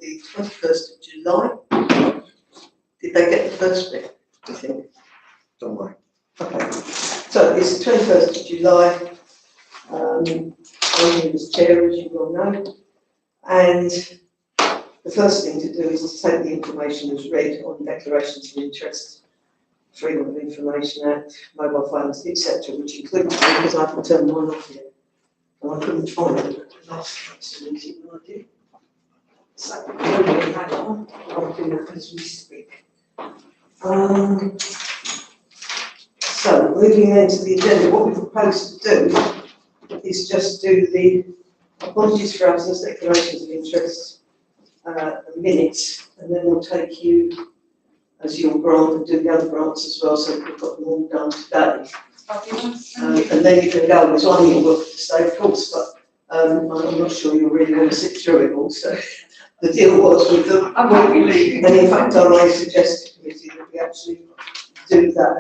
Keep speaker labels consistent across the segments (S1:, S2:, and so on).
S1: the 21st of July. Did they get the first bit, do you think?
S2: Don't worry.
S1: Okay. So it's the 21st of July. I'm here as chair, as you well know. And the first thing to do is to take the information as read on declarations of interest, Freedom of Information Act, mobile phones, etc., which includes, because I haven't turned mine off yet, and I couldn't find it at the last meeting when I did. So I'll do that as we speak. So moving then to the agenda, what we propose to do is just do the apologies for absence, declarations of interest, the minutes, and then we'll take you as your grant and do the other grants as well, so we've got them all done today. And then you can go, there's one you're welcome to stay, of course, but I'm not sure you'll really want to sit through it all, so the deal was with them.
S3: I won't be leaving.
S1: And in fact, I may suggest to the committee that we actually do that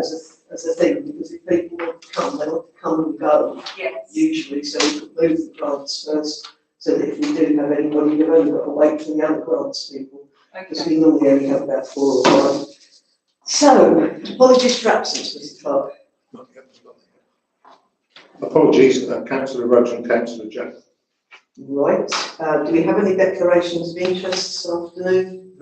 S1: as a thing, because if people want to come, they want to come and go,
S3: Yes.
S1: usually, so we could move the grants first, so that if we do have anybody, we've only got to wait for the other grants people, because
S3: Okay.
S1: we normally only have about 4 or 5. So, apologies for absence, Mr Clark.
S2: Not yet, not yet. Apologies, Councillor Rhodes and Councillor Jack.
S1: Right, do we have any declarations of interest this afternoon?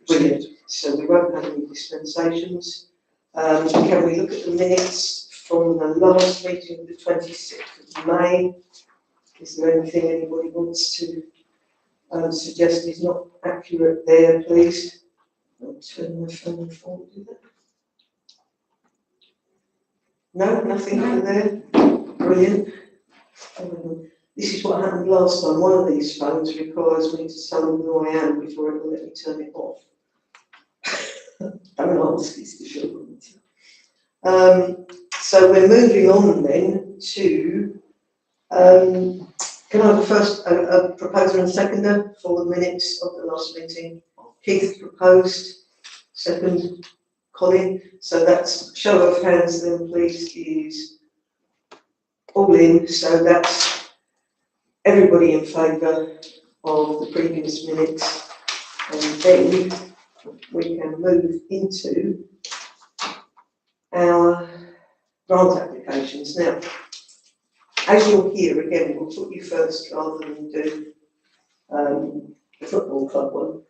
S1: Brilliant, so we won't have any dispensations. Can we look at the minutes from the last meeting of the 26th of May? Is there anything anybody wants to suggest is not accurate there, please? I'll turn my phone forward to that. No, nothing over there? Brilliant. This is what happened last time. One of these phones requires me to tell them who I am before it will let me turn it off. Don't ask, it's the children. So we're moving on then to, can I have first a proposer and seconder for the minutes of the last meeting? Keith proposed, second Colin. So that's show of hands then please is all in. So that's everybody in favour of the previous minutes. And then we can move into our grant applications. Now, as you're here again, we'll put you first rather than do the football club one.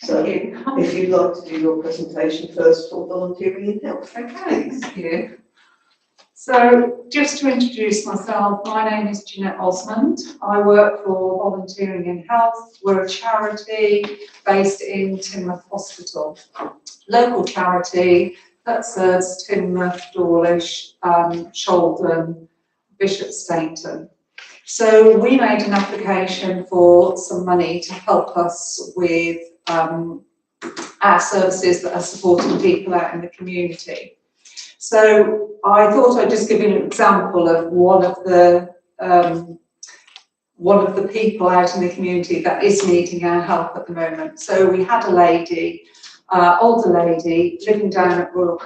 S1: So if you'd like to do your presentation first for volunteering in health.
S3: Okay, thank you. So just to introduce myself, my name is Jeanette Osmond. I work for Volunteering in Health. We're a charity based in Teignmouth Hospital. Local charity that serves Teignmouth, Dawlish, Shalden, Bishop Stainton. So we made an application for some money to help us with our services that are supporting people out in the community. So I thought I'd just give you an example of one of the people out in the community that is needing our help at the moment. So we had a lady, older lady, living down at Royal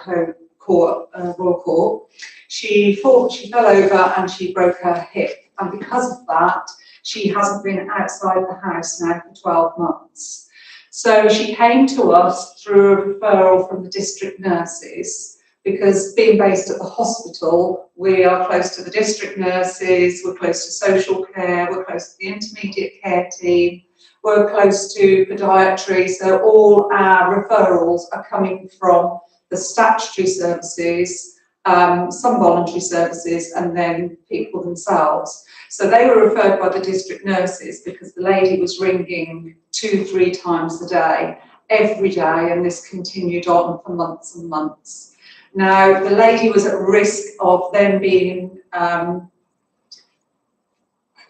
S3: Court. She fell over and she broke her hip, and because of that, she hasn't been outside the house now for 12 months. So she came to us through a referral from the district nurses, because being based at the hospital, we are close to the district nurses, we're close to social care, we're close to the intermediate care team, we're close to podiatry, so all our referrals are coming from the statutory services, some voluntary services, and then people themselves. So they were referred by the district nurses because the lady was ringing 2-3 times a day, every day, and this continued on for months and months. Now, the lady was at risk of then being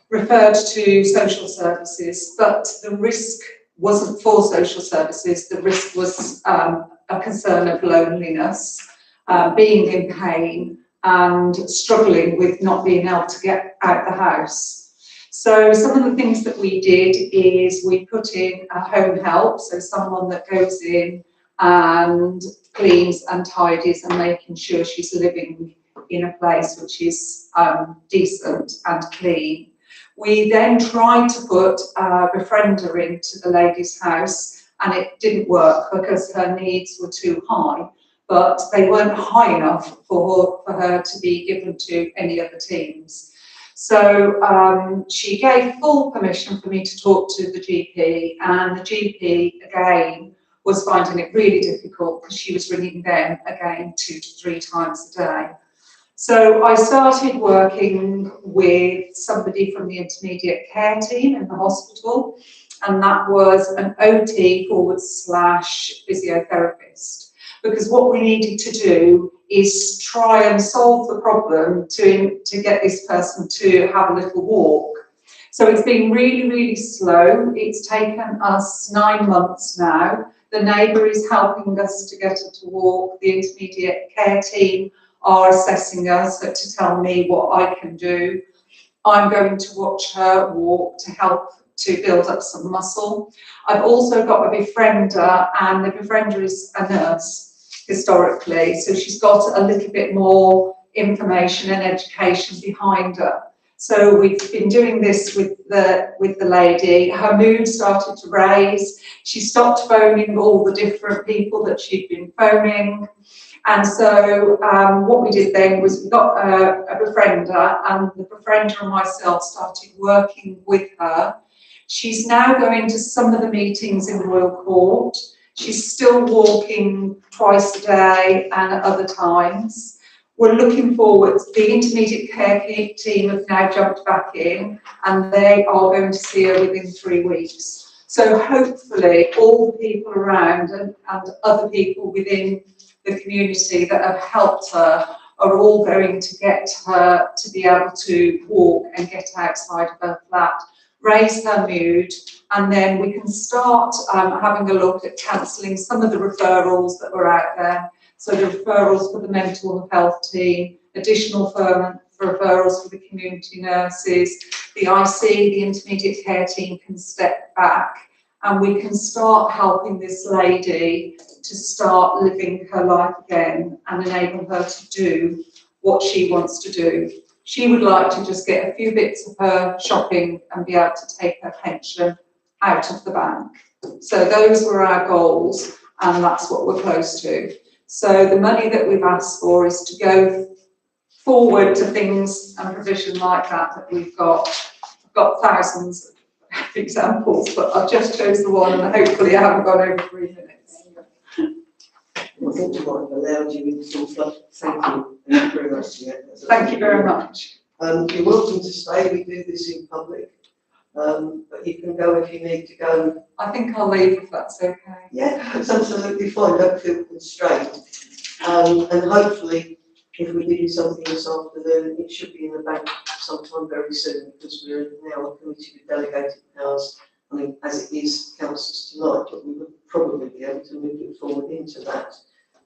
S3: referred to social services, but the risk wasn't for social services. The risk was a concern of loneliness, being in pain, and struggling with not being able to get out the house. So some of the things that we did is we put in a home help, so someone that goes in and cleans and tidies and making sure she's living in a place which is decent and clean. We then tried to put a befriender into the lady's house, and it didn't work because her needs were too high, but they weren't high enough for her to be given to any other teams. So she gave full permission for me to talk to the GP, and the GP again was finding it really difficult because she was ringing them again 2 to 3 times a day. So I started working with somebody from the intermediate care team in the hospital, and that was an OT / physiotherapist, because what we needed to do is try and solve the problem to get this person to have a little walk. So it's been really, really slow. It's taken us 9 months now. The neighbour is helping us to get her to walk. The intermediate care team are assessing us to tell me what I can do. I'm going to watch her walk to help to build up some muscle. I've also got a befriender, and the befriender is a nurse historically, so she's got a little bit more information and education behind her. So we've been doing this with the lady. Her mood started to raise. She stopped phoning all the different people that she'd been phoning. And so what we did then was we got a befriender, and the befriender and myself started working with her. She's now going to some of the meetings in the Royal Court. She's still walking twice a day and at other times. We're looking forward. The intermediate care team have now jumped back in, and they are going to see her within 3 weeks. So hopefully all the people around and other people within the community that have helped her are all going to get her to be able to walk and get outside of her flat, raise her mood, and then we can start having a look at cancelling some of the referrals that were out there. So the referrals for the mental health team, additional referrals for the community nurses, the IC, the intermediate care team can step back, and we can start helping this lady to start living her life again and enable her to do what she wants to do. She would like to just get a few bits of her shopping and be able to take her pension out of the bank. So those were our goals, and that's what we're close to. So the money that we've asked for is to go forward to things and provision like that we've got. I've got thousands of examples, but I've just chose the one, and hopefully I haven't gone over 3 minutes.
S1: I think we might have allowed you into some stuff. Thank you. Thank you very much.
S3: Thank you very much.
S1: You're welcome to stay. We do this in public, but you can go if you need to go.
S3: I think I'll leave if that's okay.
S1: Yeah, that's absolutely fine. Don't feel constrained. And hopefully, if we give you something this afternoon, it should be in the bank sometime very soon, because we're now a committee with delegated powers. I mean, as it is councils tonight, but we would probably be able to move it forward into that.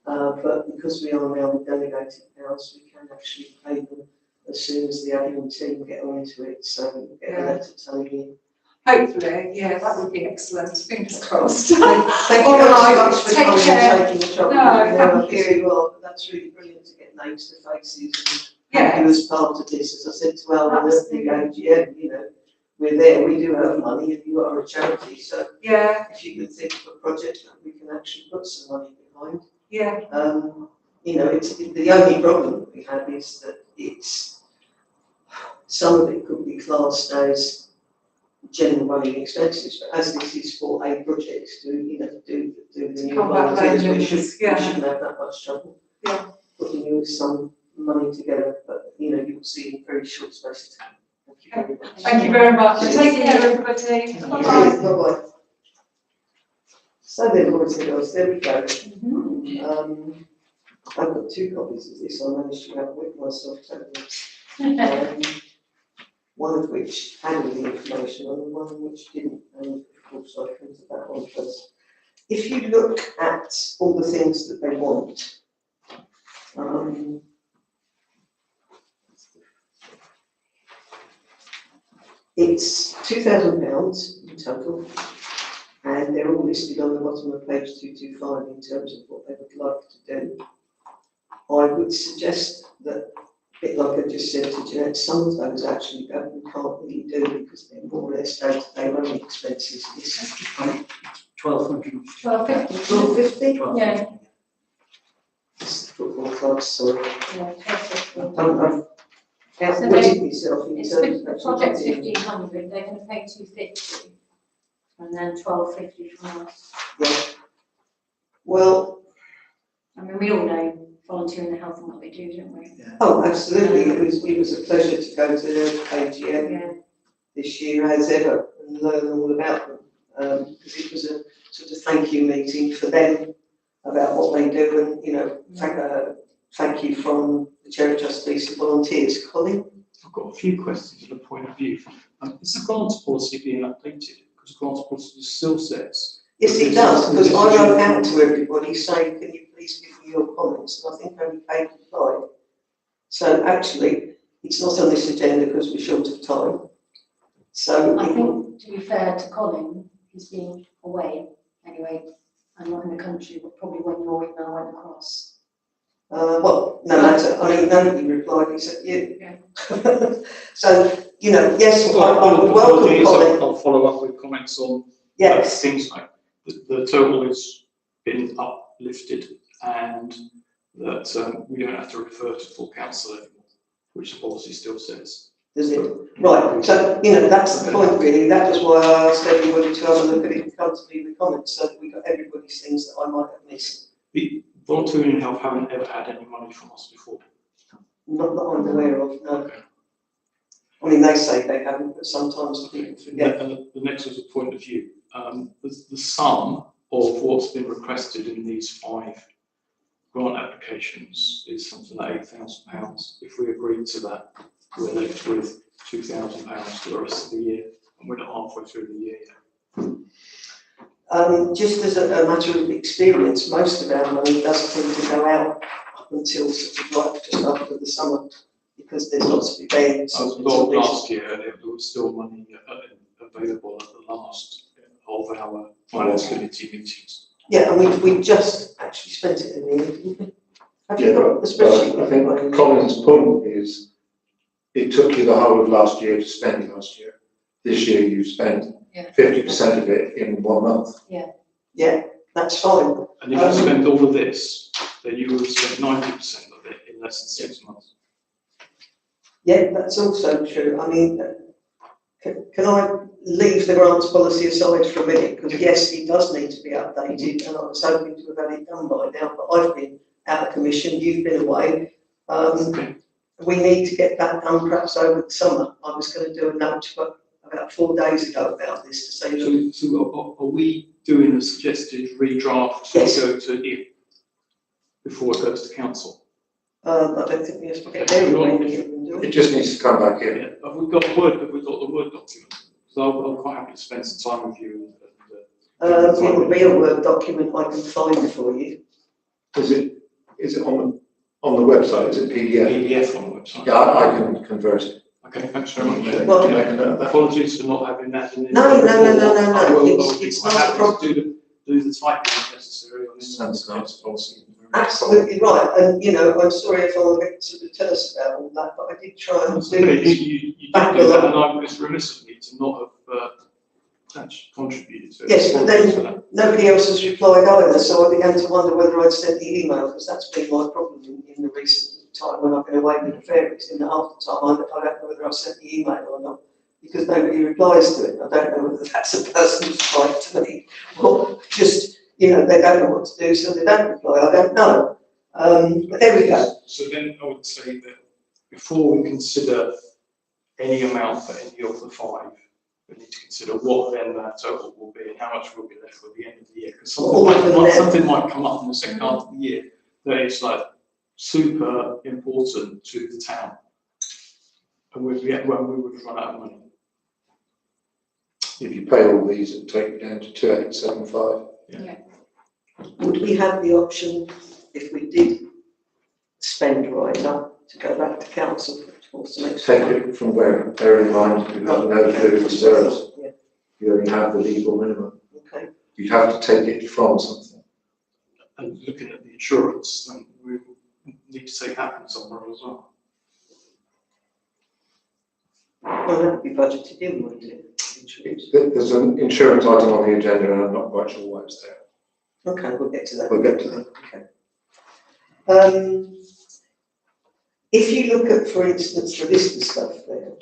S1: But because we are now with delegated powers, we can actually pay them as soon as the admin team get onto it. So we'll get a letter telling you.
S3: Hopefully, yeah, that would be excellent. Fingers crossed.
S1: Thank you
S3: All
S1: very
S3: right,
S1: much for
S3: take
S1: coming
S3: care.
S1: and taking the trouble.
S3: No, thank you.
S1: You are, but that's really brilliant to get names to faces and
S3: Yeah.
S1: have you as part of this. As I said to Alan at the AGM, you know, we're there, we do have money, and you are a charity, so
S3: Yeah,
S1: if you could think of a project that we can actually put some money behind.
S3: yeah,
S1: You know, it's the only problem that we have is that it's, some of it could be classed as general running expenses, but as this is for a project to, you know, do the new
S3: combat
S1: volunteers, we
S3: loneliness, yeah.
S1: shouldn't have that much trouble.
S3: Yeah.
S1: Putting you with some money together, but you know, you'll see in very short space of time. Thank you very much.
S3: Thank you very much.
S1: Cheers.
S3: Take care, everybody. Bye-bye.
S1: Bye-bye. So then, boys and girls, there we go. I've got 2 copies of this, I managed to outwit myself totally. One of which had all the information on, and one which didn't, and of course I printed that one first. If you look at all the things that they want, it's £2,000 in total, and they're all listed on the bottom of page 225 in terms of what they would like to do. I would suggest that bit like I just said to Jeanette, some of those actually we can't really do because they're more or less day-to-day running expenses. It's
S4: 1,200.
S5: 1250.
S1: 1250.
S5: Yeah.
S1: It's the football clubs, so
S5: Yeah, 1250.
S1: I don't know.
S5: So
S1: Outwitted myself in
S5: It's
S1: terms of
S5: the
S1: actually
S5: project's
S1: getting-
S5: 1,500, they're going to pay 250, and then 1,250 from us.
S1: Yeah. Well,
S5: I mean, we all know volunteering in the health and what they do, don't we?
S1: oh, absolutely. It was a pleasure to go to the AGM
S5: Yeah.
S1: this year as ever and learn all about them. Because it was a sort of thank you meeting for them about what they do and, you know, thank you from the Chair of Trustees and volunteers. Colin?
S4: I've got a few questions and a point of view. Is the grants policy being updated? Because the grants policy still says.
S1: Yes, it does, because I wrote out to everybody saying, can you please give me your comments? And I think only Kate replied. So actually, it's not on this agenda because we're short of time. So
S5: I think, to be fair to Colin, he's been away anyway, and not in the country, but probably when your email went across.
S1: well, no matter, I mean, nobody replied except you.
S5: Yeah.
S1: So, you know, yes, I would
S4: The
S1: welcome
S4: thing is,
S1: Colin,
S4: I'll follow up with comments on
S1: yes.
S4: things like the total has been uplifted and that we don't have to refer to full council anymore, which the policy still says.
S1: Does it? Right, so, you know, that's the point really, that was why I asked everybody to have a look at it and come to me with comments, so that we got everybody's things that I might have missed.
S4: The volunteering in health haven't ever had any money from us before.
S1: Not that I'm aware of, no. I mean, they say they haven't, but sometimes people forget.
S4: The next was a point of view. The sum of what's been requested in these 5 grant applications is something like £8,000. If we agreed to that, we're left with £2,000 for the rest of the year, and we're not halfway through the year yet.
S1: Just as a matter of experience, most of our money does tend to go out up until sort of like just after the summer, because there's lots of events.
S4: I thought last year there was still money available at the last of our finance committee meetings.
S1: Yeah, and we just actually spent it in the end, didn't we? Have you got the spreadsheet?
S2: I think Colin's point is, it took you the whole of last year to spend last year. This year you spent 50% of it in 1 month.
S1: Yeah, that's fine.
S4: And if you spend all of this, then you would have spent 90% of it in less than 6 months.
S1: Yeah, that's also true. I mean, can I leave the grants policy aside for a minute? Because yes, it does need to be updated, and I was hoping to have had it done by now, but I've been out of commission, you've been away. We need to get that done perhaps over the summer. I was going to do a note about 4 days ago about this to say, look,
S4: So are we doing a suggested redraft to
S1: Yes.
S4: go to you before it goes to council?
S1: I don't think we have to get there.
S2: It just needs to come back in.
S4: Yeah. Have we got the Word document? So I'm quite happy to spend some time with you.
S1: It would be a Word document I can find for you.
S2: Is it on the website? Is it PDF?
S4: PDF on the website.
S2: Yeah, I can convert it.
S4: Okay, thanks very much.
S1: Well,
S2: Can I convert that?
S4: Apologies for not having that in.
S1: No.
S4: I will be
S1: It's
S4: quite
S1: not a
S4: happy
S1: problem.
S4: to do the typing necessary on this.
S2: Sounds nice.
S4: Policy.
S1: Absolutely right, and you know, I'm sorry if I'm going to sort of tell us about all that, but I did try and
S4: That's
S1: do
S4: okay.
S1: this.
S4: You did do that, and I was remiss of me to not have actually contributed to it.
S1: Yes, but
S4: Apologies for
S1: then
S4: that.
S1: nobody else has replied either, so I began to wonder whether I'd sent the email, because that's been my problem in the recent time when I've been away with the fairies. In the half the time, I don't know whether I've sent the email or not, because nobody replies to it. I don't know whether that's a person who's replied to me, or just, you know, they don't know what to do, so they don't reply. I don't know. But there we go.
S4: So then I would say that before we consider any amount for any of the 5, we need to consider what then that total will be and how much will be left at the end of the year. Because something might come up in the second half of the year that is like super important to the town. And when we would run out of money.
S2: If you pay all these, it'll take you down to 2875.
S1: Would we have the option, if we did spend right up, to go back to council for some extra
S2: Take
S1: money?
S2: it from where, bear in mind, you have no food reserves.
S1: Yeah,
S2: You only have the legal minimum.
S1: okay.
S2: You'd have to take it from something.
S4: And looking at the insurance, then we need to take that from somewhere as well.
S1: Well, that would be budgeted in, wouldn't it? Insurance.
S2: There's an insurance item on the agenda and I'm not quite sure why it's there.
S1: Okay, we'll get to that.
S2: We'll get to that.
S1: Okay. If you look at, for instance, the list of stuff there,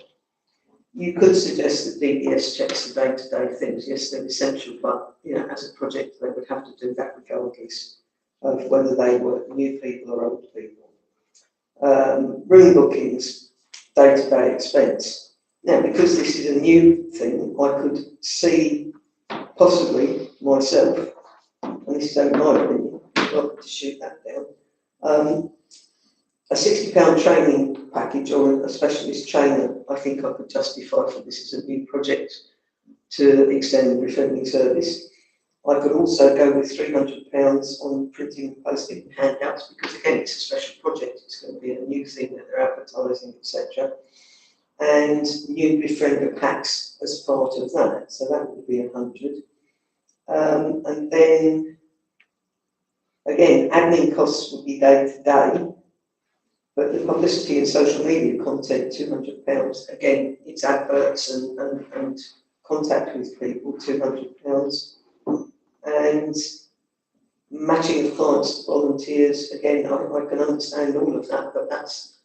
S1: you could suggest that DBS checks the day-to-day things. Yes, they're essential, but you know, as a project, they would have to do that regardless of whether they were new people or old people. Room bookings, day-to-day expense. Now, because this is a new thing, I could see possibly myself, and this is only my opinion, I'd like to shoot that down. A £60 training package or a specialist trainer, I think I could justify for this as a new project to extend the referring service. I could also go with £300 on printing and posting handouts because again it's a special project, it's going to be a new thing that they're advertising, etc. And new befriender packs as part of that, so that would be 100. And then again, admin costs would be day to day. But the publicity and social media content, £200. Again, it's adverts and contact with people, £200. And matching of clients to volunteers, again, I can understand all of that, but that's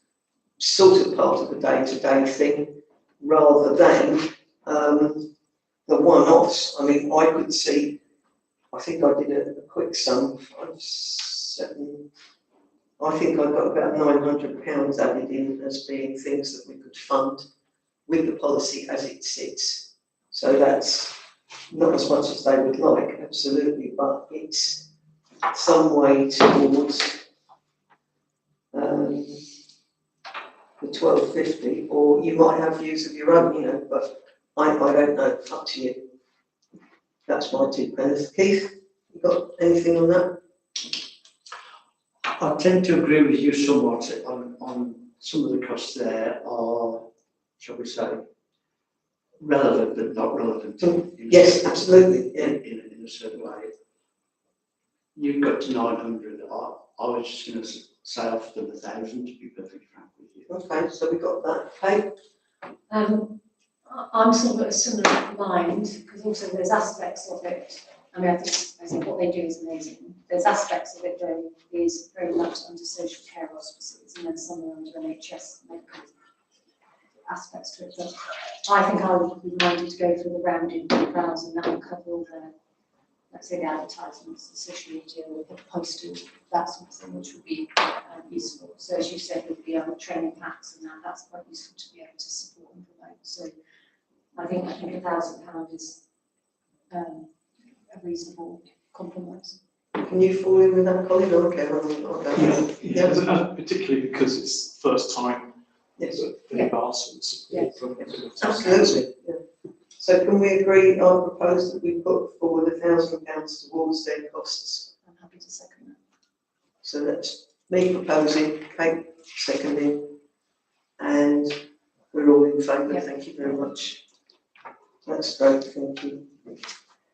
S1: sort of part of the day-to-day thing, rather than the one-offs. I mean, I could see, I think I did a quick sum, 5, 7, I think I got about £900 added in as being things that we could fund with the policy as it sits. So that's not as much as they would like, absolutely, but it's some way towards the 1250, or you might have views of your own, you know, but I don't know, up to you. That's my 2 pence. Keith, you got anything on that?
S6: I tend to agree with you somewhat on some of the costs there are, shall we say, relevant but not relevant.
S1: Yes, absolutely. Yeah.
S6: In a certain way. You've got to 900. I was just going to say off to 1,000 to be perfectly frank with you.
S1: Okay, so we got that. Kate?
S5: I'm sort of a similar mind, because also there's aspects of it. I mean, I think what they do is amazing. There's aspects of it that is very much under social care auspices, and then some are under NHS medical aspects to it. But I think I would be minded to go for the rounded browse, and that will cover all the, let's say, the advertisements, the social media, the posters, that sort of thing, which would be useful. So as you said, with the training packs and that's quite useful to be able to support and promote. So I think £1,000 is a reasonable compromise.
S1: Can you fall in with that, Colin? Okay,
S4: Yeah, particularly because it's the first time
S1: yes.
S4: that they've asked for support from
S1: Absolutely. Yeah. So can we agree, I propose that we put forward £1,000 towards their costs?
S5: I'm happy to second that.
S1: So that's me proposing, Kate seconding, and we're all in favour.
S5: Yeah.
S1: Thank you very much. That's great, thank you.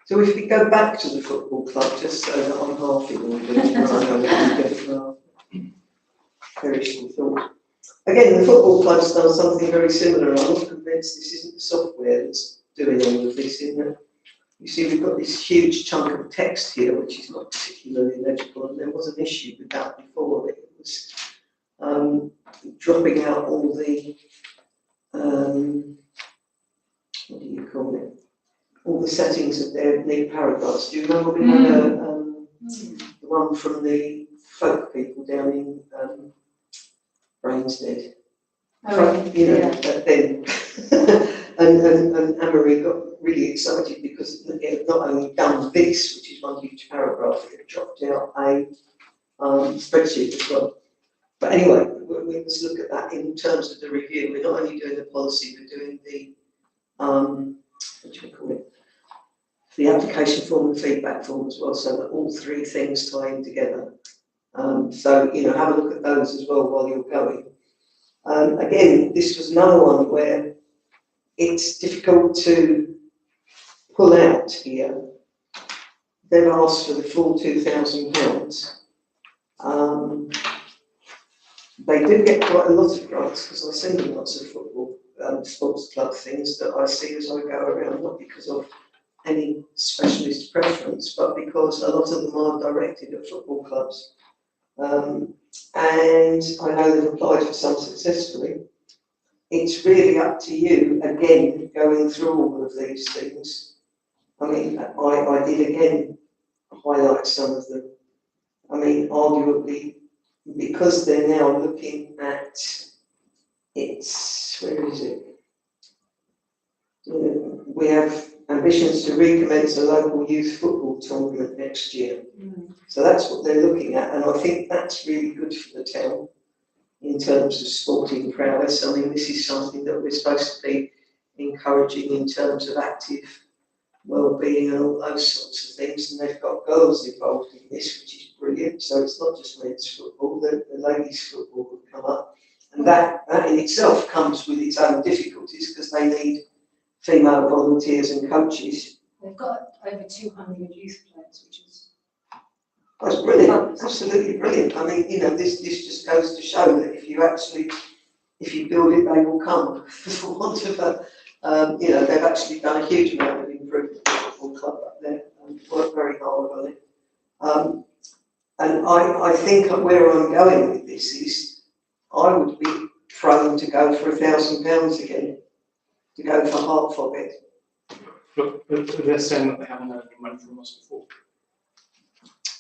S1: So if we go back to the football club, just so that I'm half in order, perish in thought. Again, the football club's done something very similar. I'm not convinced this isn't the software that's doing all of this, isn't it? You see, we've got this huge chunk of text here, which is not particularly legible, and there was an issue with that before. It was dropping out all the, what do you call it? All the settings of their neat paragraphs. Do you remember we had the one from the folk people down in Brainsdead?
S5: Oh,
S1: You know,
S5: yeah.
S1: then and Anne-Marie got really excited because it had not only done this, which is one huge paragraph, it had dropped out a spreadsheet as well. But anyway, we must look at that in terms of the review. We're not only doing the policy, we're doing the what do we call it? The application form and feedback form as well, so that all 3 things tie in together. So, you know, have a look at those as well while you're going. Again, this was another one where it's difficult to pull out here. They've asked for the full £2,000. They do get quite a lot of grants because I send them lots of football sports club things that I see as I go around, not because of any specialist preference, but because a lot of them are directed at football clubs. And I know they've applied for some successfully. It's really up to you, again, going through all of these things. I mean, I did again highlight some of them. I mean, arguably, because they're now looking at, where is it? We have ambitions to recommence a local youth football tournament next year. So that's what they're looking at, and I think that's really good for the town in terms of sporting prowess. I mean, this is something that we're supposed to be encouraging in terms of active well-being and all those sorts of things, and they've got girls involved in this, which is brilliant. So it's not just men's football, the ladies' football will come up, and that in itself comes with its own difficulties because they need female volunteers and coaches.
S5: They've got over 200 youth players, which is...
S1: That's brilliant, absolutely brilliant. I mean, this just goes to show that if you build it, they will come. For want of they've actually done a huge amount of improvement in the football club up there and worked very hard on it. And I think where I'm going with this is I would be prone to go for £1,000 again, to go for half of it.
S4: But they're saying that they haven't had any money from us before.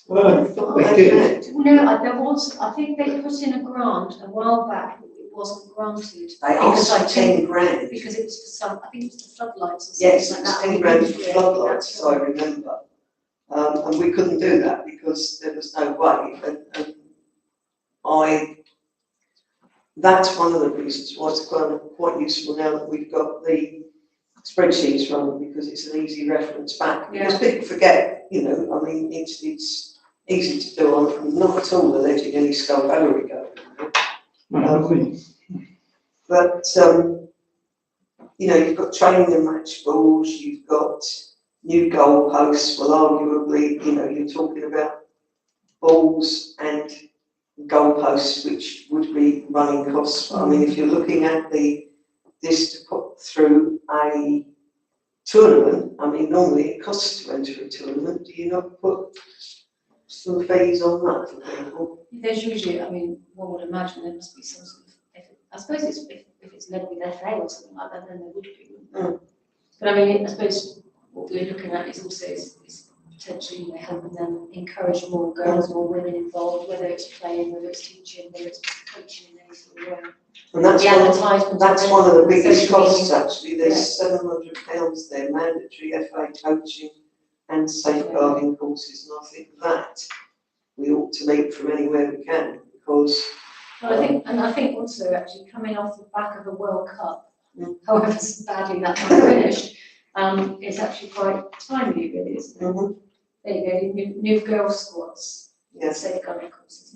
S2: Well, they did.
S5: No, there was, I think they put in a grant a while back, but it wasn't granted.
S1: They asked for 10 grand.
S5: Because it was for some, I think it was the floodlights or something
S1: Yes,
S5: like
S1: it was
S5: that.
S1: 10 grand for
S5: Yeah,
S1: floodlights,
S5: that's
S1: as I remember. And we couldn't do that because there was no way. And that's one of the reasons why it's quite useful now that we've got the spreadsheets running, because it's an easy reference back. Because people forget, I mean, it's easy to do. I'm not at all alleging any skullduggery going. But you've got training and match balls, you've got new goalposts. Well, arguably, you're talking about balls and goalposts, which would be running costs. I mean, if you're looking at this to put through a tournament, I mean, normally it costs to enter a tournament. Do you not put some fees on that for people?
S5: There's usually, I mean, one would imagine there must be some sort of, I suppose if it's led with FA or something like that, then there would be. But I mean, I suppose what we're looking at is also is potentially helping them encourage more girls, more women involved, whether it's playing, whether it's teaching, whether it's coaching in any sort of way.
S1: And that's
S5: The advertisement.
S1: That's one of the biggest
S5: social
S1: costs,
S5: media.
S1: actually. There's £700 there, mandatory FA coaching and safeguarding courses, and I think that we ought to meet from anywhere we can, because
S5: Well, I think also actually coming off the back of the World Cup, however badly that might have finished, it's actually quite timely, really, isn't it? There you go, new girls' squads, safeguarding courses.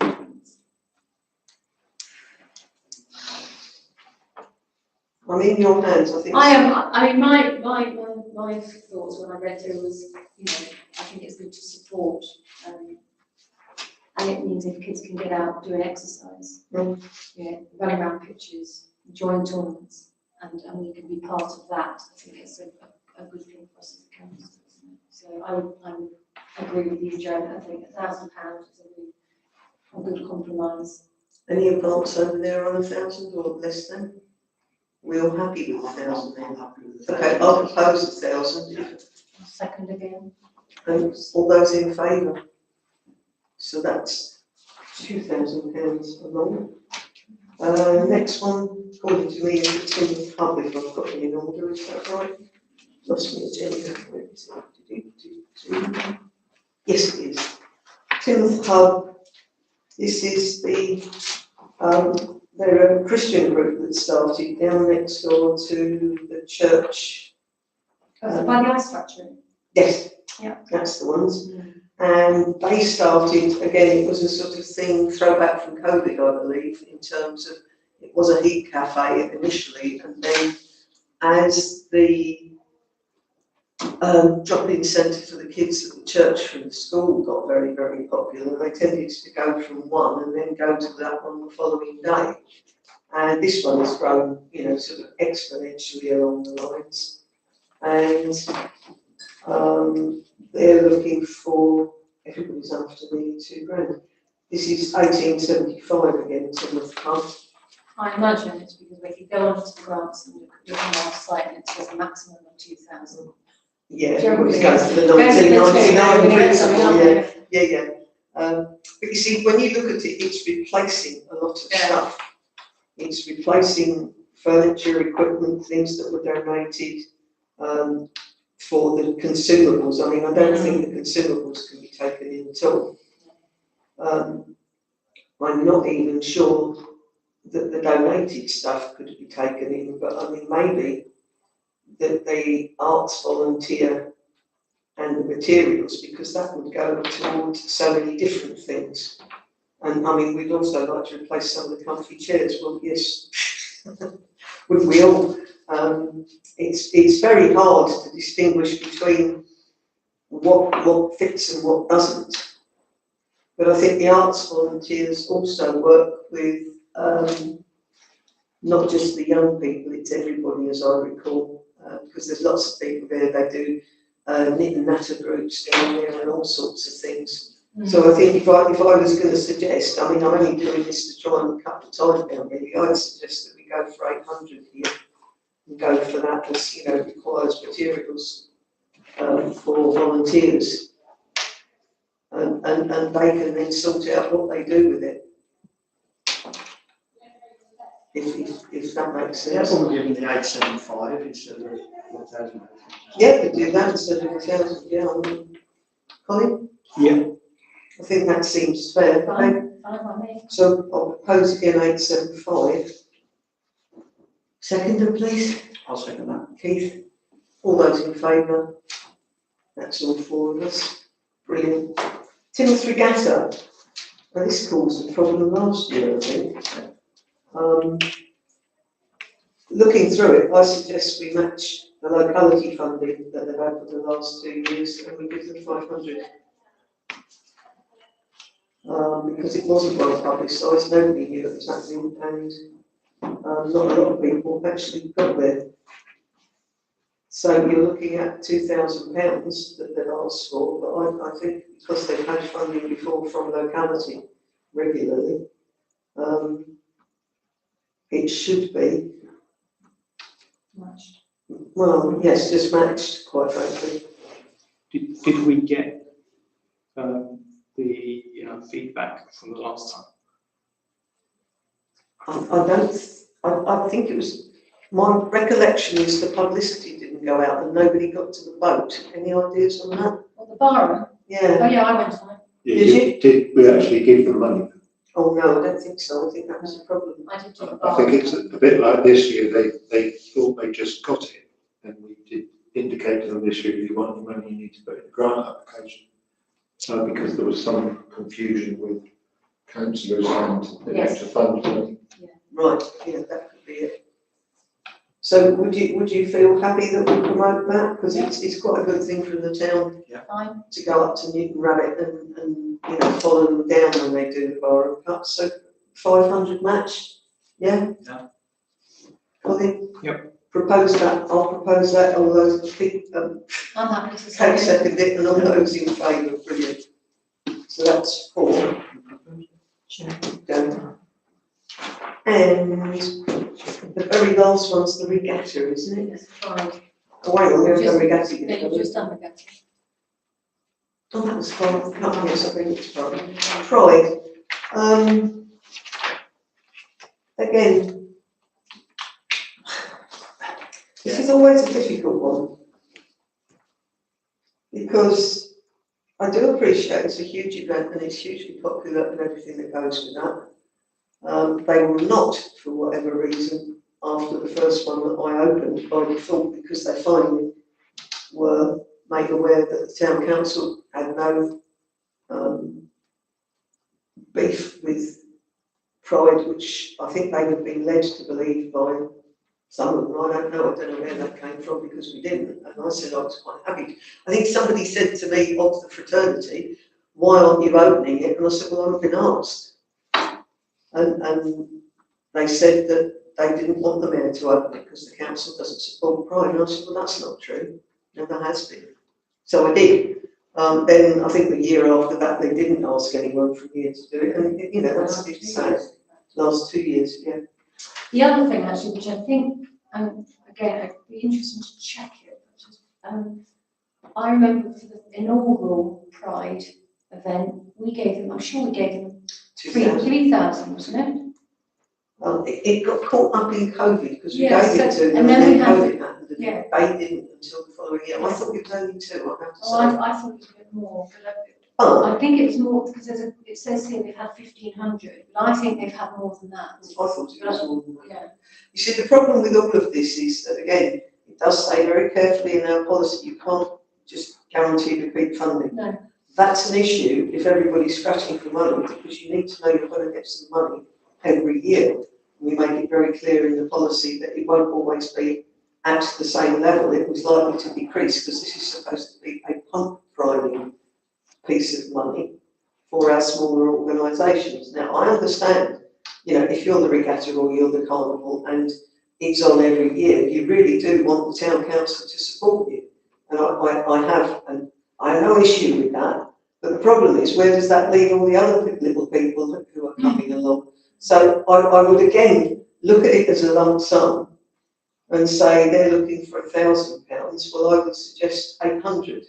S1: I'm in your hands, I think.
S5: I mean, my thoughts when I read through was, I think it's good to support, and it means if kids can get out doing exercise, running around pitches, enjoying tournaments, and we can be part of that, I think it's a good thing for us as a council. So I would agree with you, Joan. I think £1,000 is a good compromise.
S1: Any advance over there on 1,000 or less than? We're all happy with 1,000 then? Okay, I'll propose 1,000.
S5: Second again.
S1: All those in favour? So that's £2,000 a month. Next one, according to me, is the Tin Hub, if I've got them in order, is that right? Lost my agenda. Where is it? Yes, it is. Tin Hub. This is they're a Christian group that started down next door to the church.
S5: By the ice factory.
S1: Yes,
S5: Yeah.
S1: that's the ones. And they started, again, it was a sort of thing, throwback from COVID, I believe, in terms of, it was a heat cafe initially, and then as the drop-in centre for the kids at the church from the school got very, very popular, they tended to go from one and then go to that one the following day. And this one has grown, sort of exponentially along the lines. And they're looking for, everybody's after nearly £2,000. This is 1875 again, Timothy Pump.
S5: I imagine it's because if you go onto the grants and look at our site, and it says a maximum of 2,000.
S1: Yeah,
S5: Everybody
S1: it goes to the
S5: goes to the
S1: 1999 principle,
S5: two,
S1: yeah. But you see, when you look at it, it's replacing a lot of
S5: Yeah.
S1: stuff. It's replacing furniture, equipment, things that were donated, for the consumables. I mean, I don't think the consumables can be taken in at all. I'm not even sure that the donated stuff could be taken in, but I mean, maybe that the arts volunteer and the materials, because that would go towards so many different things. And I mean, we'd also like to replace some of the comfy chairs. Well, yes, would we all? It's very hard to distinguish between what fits and what doesn't. But I think the arts volunteers also work with not just the young people, it's everybody, as I recall, because there's lots of people there. They do knit and natter groups down there and all sorts of things. So I think if I was going to suggest, I mean, I'm only doing this to try and cut the time down really, I'd suggest that we go for 800 here and go for that as, requires materials for volunteers. And they can then sort out what they do with it. If that makes sense.
S6: Therefore, we're given the 875 instead of 1,000.
S1: Yeah, we do that instead of 1,000, yeah. Colin?
S6: Yeah.
S1: I think that seems fair.
S5: Fine by me.
S1: So I'll propose again 875. Seconder, please.
S6: I'll second that.
S1: Keith? All those in favour? That's all four of us. Brilliant. Timothy Regatta. Well, this caused a problem last year, I think. Looking through it, I suggest we match the locality funding that they've had for the last 2 years and we give them 500. Because it wasn't well publicised, nobody knew it was happening, and not a lot of people actually got there. So you're looking at £2,000 that they've asked for, but I think because they've had funding before from locality regularly, it should be,
S5: Matched.
S1: well, yes, just matched, quite frankly.
S4: Did we get the feedback from the last time?
S1: I think it was, my recollection is the publicity didn't go out and nobody got to the vote. Any ideas on that?
S5: Well, the borough,
S1: Yeah.
S5: oh yeah, I went on it.
S2: Did we actually give them money?
S1: Oh no, I don't think so. I think that was a problem.
S5: I did do the
S2: I
S5: borough.
S2: think it's a bit like this year, they thought they just got it, and we did indicate to them this year, if you want the money, you need to put in a grant application. Because there was some confusion with councillors and the
S5: Yes.
S2: extra fund money.
S1: Right, yeah, that could be it. So would you feel happy that we promote that? Because it's quite a good thing from the town
S5: Fine.
S1: to go up to Newton Rabbit and follow them down when they do the borough cup. So 500 match, yeah?
S6: Yeah.
S1: Colin?
S4: Yep.
S1: Propose that, I'll propose that, all those,
S5: I'm happy to
S1: Kate
S5: say.
S1: seconded it, and all those in favour, brilliant. So that's 4. Done. And the very last one's the regatta, isn't it?
S5: Yes, fine.
S1: Oh, wait, we have the
S5: Just-
S1: regatta.
S5: Yeah, you've just done the gathering.
S1: Oh, that was fun. Oh, yes, I think it's fun. Pride. Again, this is always a difficult one. Because I do appreciate it's a huge event and it's hugely popular and everything that goes with that. They will not, for whatever reason, after the first one that I opened by default, because they finally were made aware that the town council had no beef with Pride, which I think they had been led to believe by some of them. I don't know where that came from because we didn't. And I said I was quite happy. I think somebody said to me of the fraternity, "Why aren't you opening it?" And I said, "Well, I haven't been asked." And they said that they didn't want the mayor to open it because the council doesn't support Pride. And I said, well, that's not true. Never has been. So I did. Then I think the year after that, they didn't ask anyone from here to do it. And, you know, that's the same. Last 2 years, yeah.
S5: The other thing actually, which I think, again, it'd be interesting to check it, I remember for the inaugural Pride event, we gave them, I'm sure we gave them
S1: 2000.
S5: 3,000, wasn't it?
S1: It got caught up in COVID because we
S5: Yeah,
S1: gave it
S5: so-
S1: to them
S5: and
S1: and
S5: then
S1: then
S5: we had-
S1: COVID happened and
S5: yeah.
S1: they didn't until the following year. I thought it was only 2, I have to
S5: Oh,
S1: say.
S5: I thought it was a bit more, but
S1: But
S5: I think it was more, because it says here they've had 1,500, but I think they've had more than that.
S1: I thought it was more than that.
S5: Yeah.
S1: You see, the problem with all of this is that, again, it does say very carefully in our policy, you can't just guarantee repeat funding.
S5: No.
S1: That's an issue if everybody's scratching for money, because you need to know you're going to get some money every year. We make it very clear in the policy that it won't always be at the same level. It was likely to decrease because this is supposed to be a pump priming piece of money for our smaller organisations. Now, I understand, you know, if you're the regatta or you're the carnival and it's on every year, you really do want the town council to support you. And I have no issue with that. But the problem is, where does that leave all the other little people who are coming along? So I would again look at it as a lump sum and say they're looking for £1,000. Well, I would suggest 800.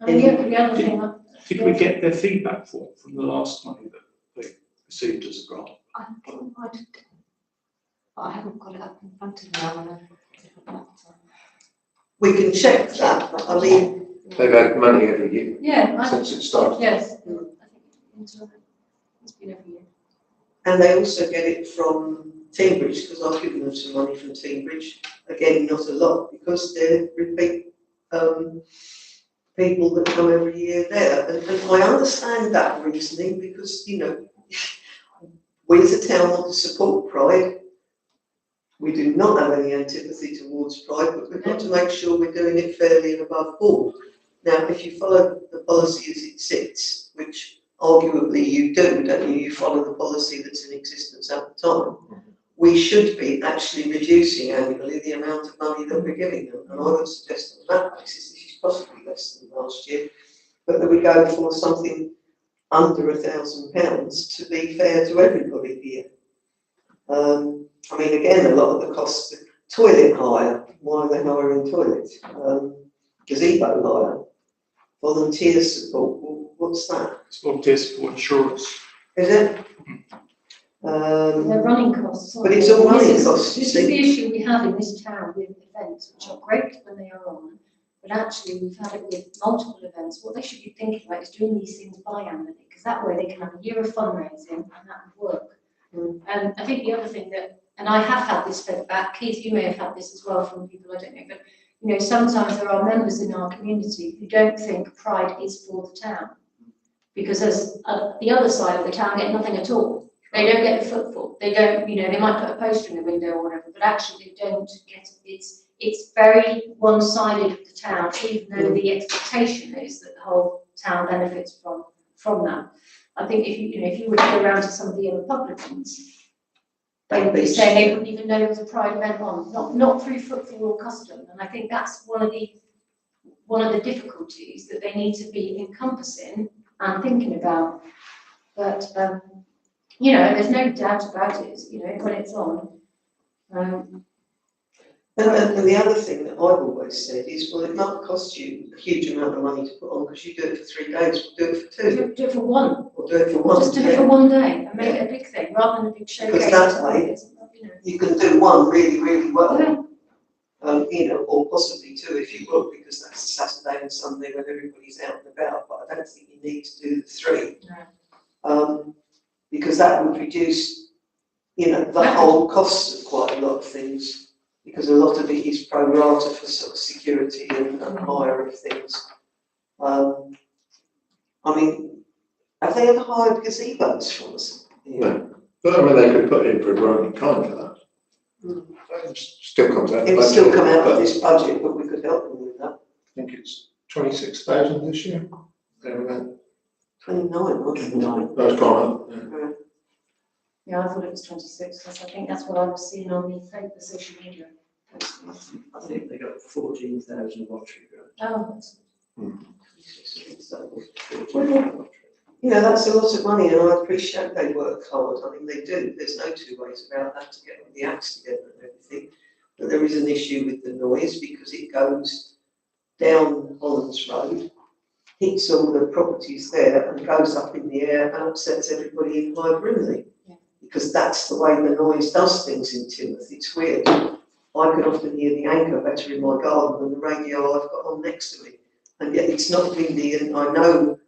S5: And the other thing,
S4: Did we get their feedback form from the last money that they received as a grant?
S5: I think I haven't got it up in front of me.
S1: We can check that, but I mean,
S2: They've had money every year
S5: Yeah,
S2: since it started.
S5: yes, I think it's been every year.
S1: and they also get it from Teambridge, because I've given them some money from Teambridge. Again, not a lot, because they're repeat people that come every year there. And I understand that reasoning because, you know, we as a town want to support Pride. We do not have any antipathy towards Pride, but we've got to make sure we're doing it fairly and above board. Now, if you follow the policy as it sits, which arguably you do, don't you? You follow the policy that's in existence at the time. We should be actually reducing annually the amount of money that we're giving them. And I would suggest on that basis, this is possibly less than last year, but that we go for something under £1,000 to be fair to everybody here. I mean, again, a lot of the costs, toilet hire, why are they hiring toilets? Gazebo hire, volunteer support, well, what's that?
S4: It's volunteer support insurance.
S1: Is it?
S5: They're running costs.
S1: But it's all running costs, you
S5: This is
S1: see.
S5: the issue we have in this town with events, which are great when they are on, but actually we've had it with multiple events. What they should be thinking about is doing these things biannually, because that way they can have a year of fundraising and that would work. And I think the other thing that, and I have had this fed back, Keith, you may have had this as well from people, I don't know, but you know, sometimes there are members in our community who don't think Pride is for the town, because as the other side of the town get nothing at all. They don't get the footfall. They don't, you know, they might put a poster in the window or whatever, but actually they don't get it. It's very one-sided of the town, even though the expectation is that the whole town benefits from that. I think if you were to go around to some of the other publicans, they would be saying they wouldn't even know there was a Pride event on, not through footfall or custom. And I think that's one of the difficulties that they need to be encompassing and thinking about. But you know, there's no doubt about it. You know, when it's on.
S1: And the other thing that I've always said is, well, it might cost you a huge amount of money to put on because you do it for 3 days, we'll do it for 2,
S5: Do it for one.
S1: or do it for 1.
S5: Just do it for one day and make it a big thing rather than a big showcase.
S1: Because that way,
S5: you know.
S1: You can do one really, really well,
S5: Yeah.
S1: you know, or possibly 2 if you will, because that's a Saturday and Sunday when everybody's out and about, but I don't think you need to do the 3. Because that would reduce, you know, the whole cost of quite a lot of things, because a lot of it is pro rata for sort of security and hire of things. I mean, have they ever hired gazebos from us?
S2: No. But I mean, they could put in for a grant in kind for that. It still comes out.
S1: It would still come out of this budget, but we could help them with that.
S2: I think it's 26,000 this year. There we go.
S1: 29, wasn't it?
S2: That's gone up. Yeah.
S5: Yeah, I thought it was 26, because I think that's what I was seeing on the paper social media postings.
S6: I think they got 14,000 lottery grants.
S5: Oh, that's
S1: So,
S6: 14,000 lottery.
S1: you know, that's a lot of money and I appreciate they work hard. I mean, they do. There's no two ways about that to get all the acts together and everything. But there is an issue with the noise because it goes down Hollands Road, hits all the properties there and goes up in the air and upsets everybody in High Brimley.
S5: Yeah.
S1: Because that's the way the noise does things in Timoth. It's weird. I can often hear the anchor better in my garden than the radio I've got on next to me. And yet it's not windy, and I know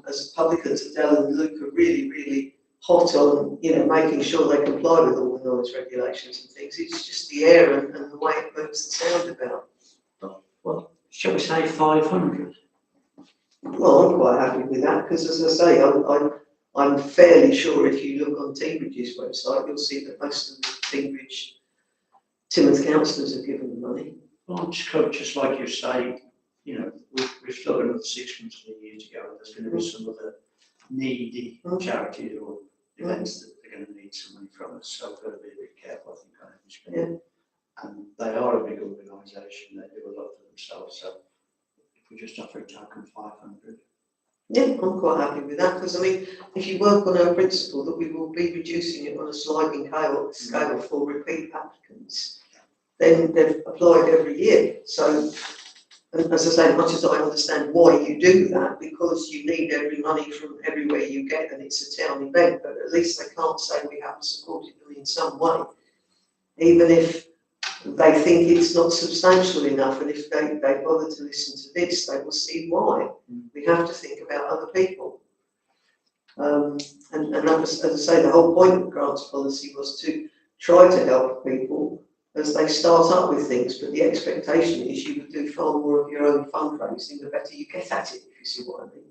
S1: as publicans, Adele and Luke are really, really hot on, you know, making sure they comply with all the noise regulations and things. It's just the air and the way it moves the sound about.
S6: Well, shall we say 500?
S1: Well, I'm quite happy with that because, as I say, I'm fairly sure if you look on Teambridge's website, you'll see that most of the Teambridge Timoth councillors have given the money.
S6: Well, I'm just like you say, you know, we've still got another 6 months of the year to go, and there's going to be some other needy charities or events that they're going to need some money from us, so we've got to be a bit careful, I think, on how we spend it. And they are a big organisation, they do a lot for themselves, so if we just offer a token 500.
S1: Yeah, I'm quite happy with that because, I mean, if you work on our principle that we will be reducing it on a sliding scale for repeat applicants, then they've applied every year. So, and as I say, much as I understand why you do that, because you need every money from everywhere you get and it's a town event, but at least they can't say we haven't supported them in some way, even if they think it's not substantial enough, and if they bother to listen to this, they will see why. We have to think about other people. And that was, as I say, the whole point of grants policy was to try to help people as they start up with things, but the expectation is you would do far more of your own fundraising, the better you get at it, if you see what I mean.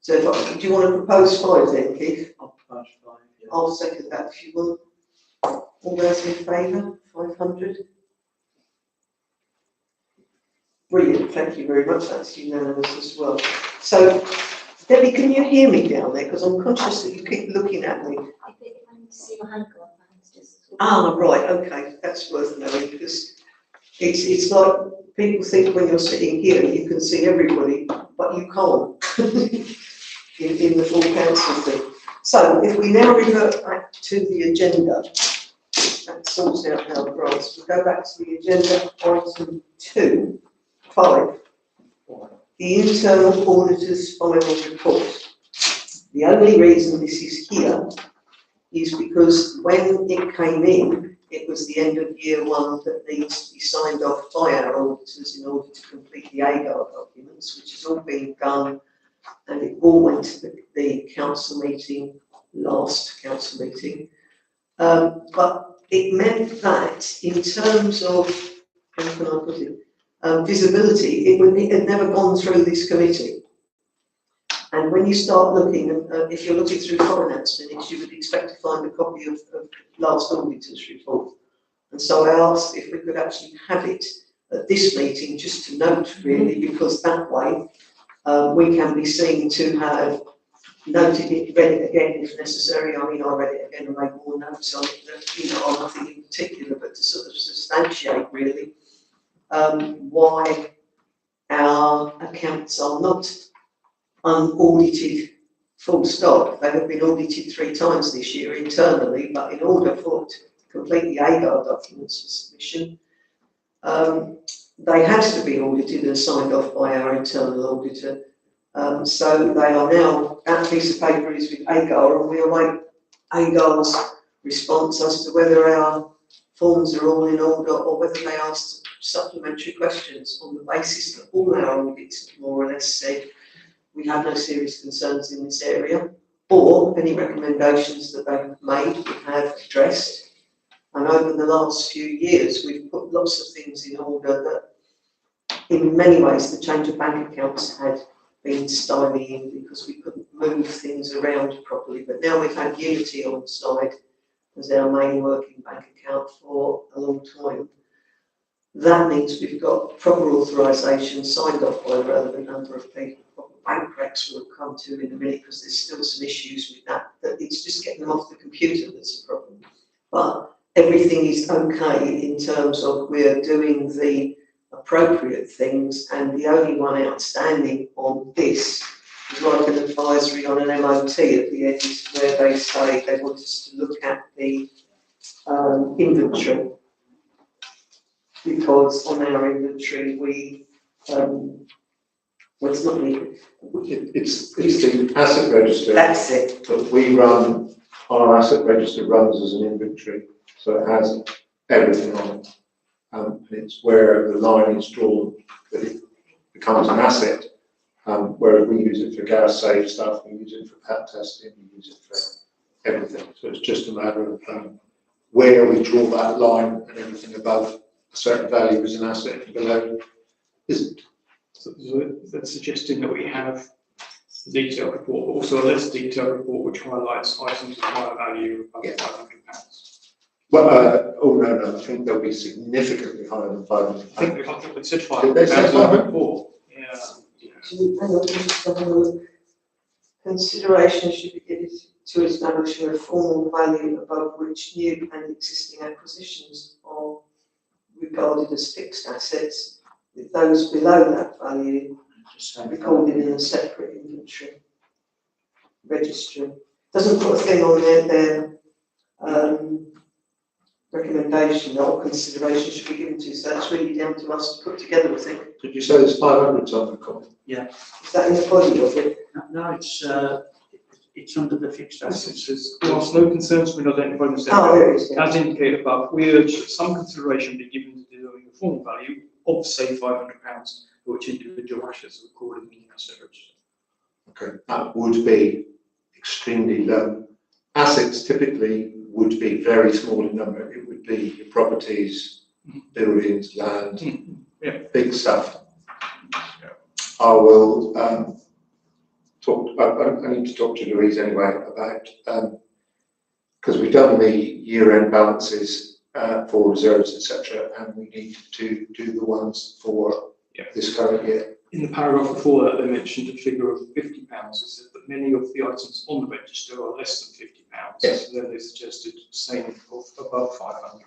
S1: So do you want to propose 5 then, Keith?
S6: I'll propose 5, yeah.
S1: I'll second that if you want. All those in favour, 500? Brilliant, thank you very much, that's unanimous as well. So, Debbie, can you hear me down there? Because I'm conscious that you keep looking at me.
S5: I think I need to see my hand go up, my hand's just.
S1: Ah, right, okay, that's worth knowing, because it's like people think when you're sitting here, you can see everybody, but you can't in the full council thing. So, if we now revert back to the agenda, that sorts out our grants. We'll go back to the agenda, item 5, the internal auditor's final report. The only reason this is here is because when it came in, it was the end of year 1 that needs to be signed off by our auditors in order to complete the AGAR documents, which has all been done, and it all went to the council meeting, last council meeting. But it meant that in terms of, how can I put it, visibility, it had never gone through this committee. And when you start looking, if you're looking through finance minutes, you would expect to find a copy of last auditor's report. And so I asked if we could actually have it at this meeting, just to note really, because that way we can be seen to have noted it, read it again if necessary. I mean, I read it again and made more notes on it, that, you know, on nothing in particular, but to sort of substantiate really why our accounts are not unaudited full stop. They have been audited 3 times this year internally, but in order for to complete the AGAR documents for submission, they had to be audited and signed off by our internal auditor. So they are now, that piece of paper is with AGAR, and we await AGAR's response as to whether our forms are all in order or whether they asked supplementary questions on the basis that all our audits more or less said we have no serious concerns in this area, or any recommendations that they've made we have addressed. And over the last few years, we've put lots of things in order that, in many ways, the change of bank accounts had been stymieing because we couldn't move things around properly. But now we've had Unity on side as our main working bank account for a long time. That means we've got proper authorisation signed off by a relevant number of people. Bank recs we'll come to in a minute because there's still some issues with that it's just getting them off the computer that's a problem. But everything is okay in terms of we're doing the appropriate things, and the only one outstanding on this is like an advisory on an MOT at the end, where they say they want us to look at the inventory. Because on our inventory, we, well, it's not needed.
S2: It's the asset register
S1: That's it.
S2: that we run, our asset register runs as an inventory, so it has everything on it. And it's where the line is drawn that it becomes an asset. Whereas we use it for gas safe stuff, we use it for PAT testing, we use it for everything. So it's just a matter of where we draw that line, and everything above a certain value is an asset and below isn't.
S4: So that's suggesting that we have the detailed report, but also a less detailed report which highlights items of higher value above £500.
S2: Well, oh no, I think they'll be significantly higher than 500.
S4: I think they said
S2: Did they say
S4: £500 in the
S2: 500?
S4: report. Yeah.
S1: Hang on, just have a look. Consideration should be given to establishing a formal value above which new and existing acquisitions are regarded as fixed assets, with those below that value
S6: Just saying.
S1: recorded in a separate inventory registry. Doesn't put a thing on their recommendation or consideration should be given to, so that's really down to us to put together a thing.
S2: Did you say there's 500 on the comment?
S1: Is that in the body of it?
S6: No, it's under the fixed
S4: It
S6: assets.
S4: says, whilst no concerns have been identified in the
S1: Oh,
S4: statement,
S1: there it is. Yeah.
S4: as indicated above, we urge that some consideration be given to determining the formal value of, say, £500, for which individual assets are recorded in the asset register.
S2: Okay, that would be extremely low. Assets typically would be very small in number. It would be your properties, buildings, land,
S4: Yeah.
S2: big stuff. I will talk. I need to talk to Louise anyway about because we've done the year-end balances for reserves, etc., and we need to do the ones for this current year.
S4: In the paragraph before that, they mentioned a figure of £50. It said that many of the items on the register are less than £50.
S2: Yes.
S4: So then they suggested saying of above £500.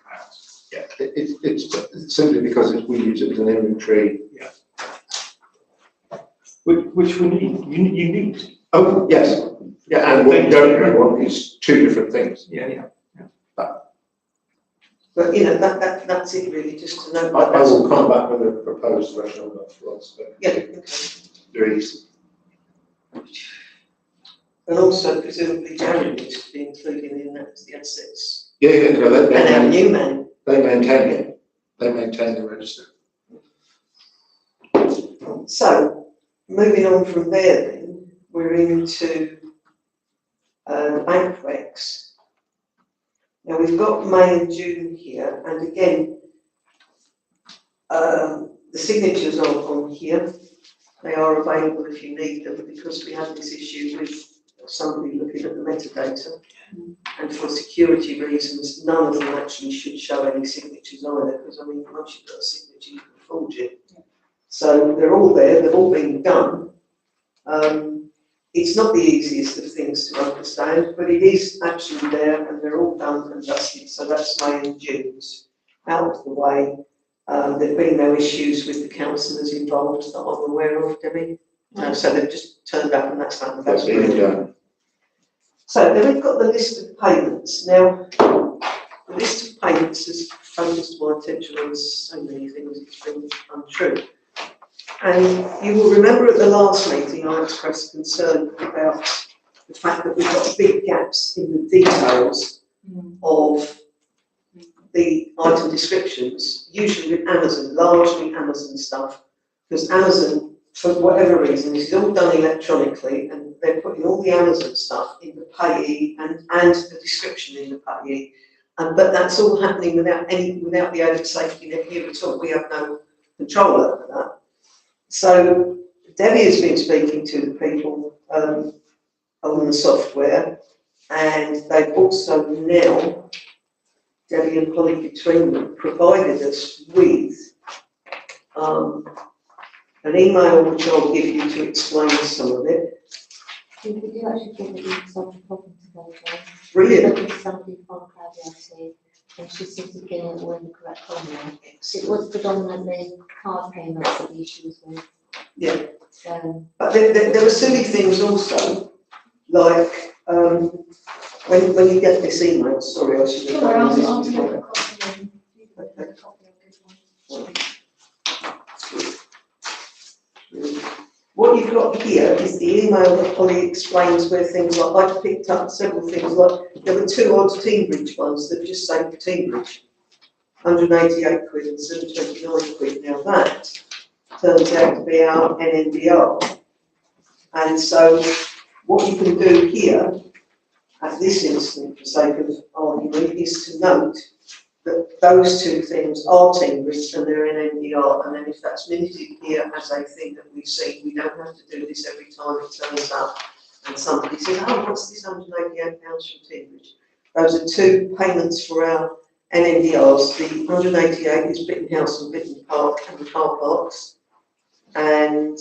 S2: Yeah, it's simply because we use it as an inventory.
S4: Which we need. You need.
S2: Oh, yes. Yeah, and what you don't want is two different things.
S4: Yeah.
S1: But you know, that's it really, just to know.
S2: I will come back with a proposed threshold for us, but
S1: Yeah, okay.
S2: Louise.
S1: And also presumably Jerry needs to be included in that as the assets.
S2: Yeah, no,
S1: And our new man.
S2: they maintain it. They maintain the register.
S1: So, moving on from there then, we're into bank recs. Now we've got May and June here, and again, the signatures are on here. They are available if you need them, because we have this issue with somebody looking at the metadata. And for security reasons, none of them actually should show any signatures either, because I mean, once you've got a signature, you can forge it. So they're all there, they've all been done. It's not the easiest of things to understand, but it is actually there, and they're all done and dusted. So that's May and June's out of the way. There've been no issues with the councillors involved that I'm aware of, Debbie. So they've just turned up, and that's that.
S2: That's been done.
S1: So then we've got the list of payments. Now, the list of payments has focused my attention on so many things, it's been untrue. And you will remember at the last meeting, I expressed concern about the fact that we've got big gaps in the details of the item descriptions, usually with Amazon, largely Amazon stuff, because Amazon, for whatever reason, this is all done electronically, and they're putting all the Amazon stuff in the payee and the description in the payee. But that's all happening without the added safety net here at all. We have no control over that. So Debbie has been speaking to the people on the software, and they've also now, Debbie and Holly between them, provided us with an email which I'll give you to explain some of it.
S7: We do actually think that we've solved the problem today,
S1: Brilliant.
S7: Joe. Somebody from Cloud and she's simply getting it all in the correct formula. It was predominantly card payments that the issue was with.
S1: Yeah.
S7: But
S1: there were silly things also, like, when you get this email, sorry, I should have done this
S5: I'll
S1: before.
S5: take a copy and you can take a copy of this one.
S1: What you've got here is the email that Holly explains where things like, I picked up several things like, there were 2 odd Teambridge ones that just say Teambridge, 188 quid and 729 quid. Now that turns out to be our NNBR. And so what you can do here, at this instant, for sake of argument, is to note that those 2 things are Teambridge and they're NNBR, and then if that's minuted here as a thing that we've seen, we don't have to do this every time it turns up and somebody says, oh, what's this £188 from Teambridge? Those are 2 payments for our NNBRs. The 188 is Bitten House and Bitten Park and the car parks, and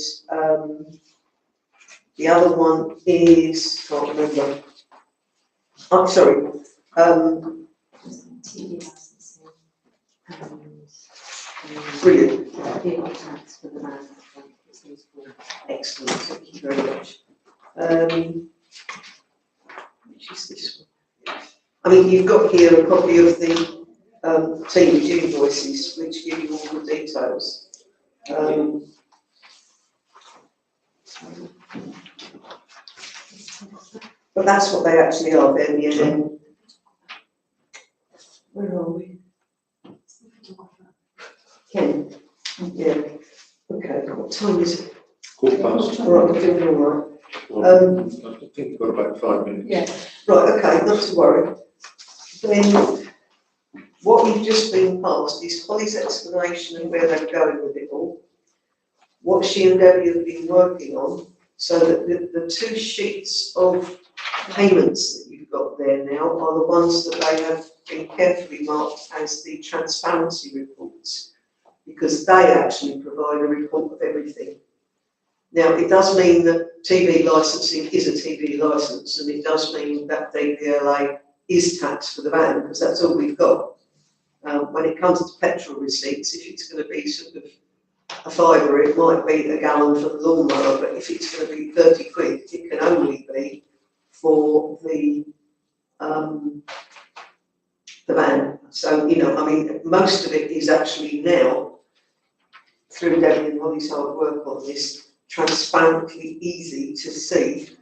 S1: the other one is, can't remember. I'm sorry.
S7: TV licensing and
S1: Brilliant.
S7: vehicle tax for the van. It's useful.
S1: Excellent. Thank you very much. Which is this one? I mean, you've got here a copy of the Teambridge invoices, which give you all the details. But that's what they actually are, they're the NN. Where are we? Ken? Yeah. Okay, what time is it?
S2: 15:15.
S1: All right, we're doing all right.
S2: Well, I think we've got about 5 minutes.
S5: Yeah.
S1: Right, okay, not to worry. Then, what we've just been past is Holly's explanation of where they're going with it all, what she and Debbie have been working on, so that the 2 sheets of payments that you've got there now are the ones that they have been carefully marked as the transparency reports, because they actually provide a report of everything. Now, it does mean that TV licensing is a TV licence, and it does mean that DVLA is taxed for the van, because that's all we've got. When it comes to petrol receipts, if it's going to be sort of a fiver, it might be a gallon for the lawnmower, but if it's going to be 30 quid, it can only be for the van. So, you know, I mean, most of it is actually now, through Debbie and Holly's hard work on this, transparently easy to see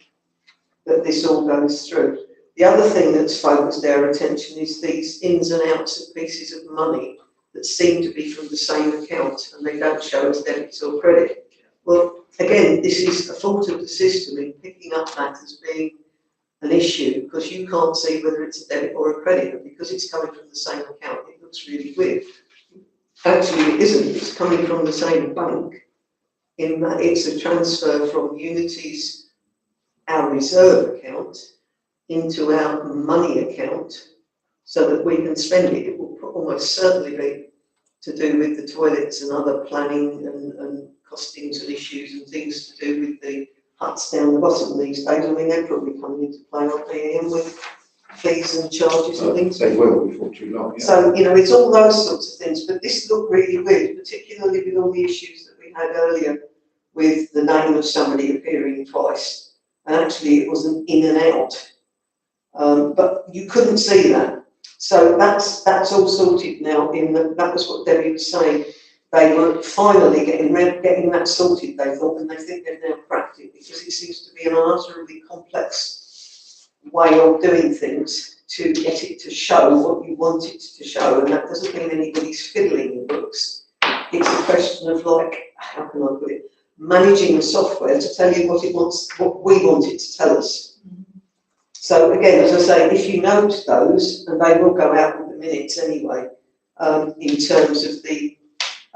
S1: that this all goes through. The other thing that's focused our attention is these ins and outs of pieces of money that seem to be from the same account and they don't show as debits or credit. Well, again, this is a fault of the system in picking up that as being an issue, because you can't see whether it's a debit or a credit, and because it's coming from the same account, it looks really weird. Actually, it isn't. It's coming from the same bank, in that it's a transfer from Unity's, our reserve account, into our money account, so that we can spend it. It will almost certainly be to do with the toilets and other planning and costings and issues and things to do with the huts down the bottom these days. I mean, they're probably coming into play, aren't they, Ian, with fees and charges and things.
S2: They will before too long, yeah.
S1: So, you know, it's all those sorts of things, but this looked really weird, particularly with all the issues that we had earlier with the name of somebody appearing twice, and actually it was an in and out. But you couldn't see that. So that's all sorted now. That was what Debbie was saying. They were finally getting that sorted, they thought, and they think they've now cracked it, because it seems to be an utterly complex way of doing things to get it to show what you want it to show, and that doesn't mean anybody's fiddling the books. It's a question of, like, how can I put it, managing the software to tell you what it wants, what we want it to tell us. So again, as I say, if you note those, and they will go out with the minutes anyway, in terms of the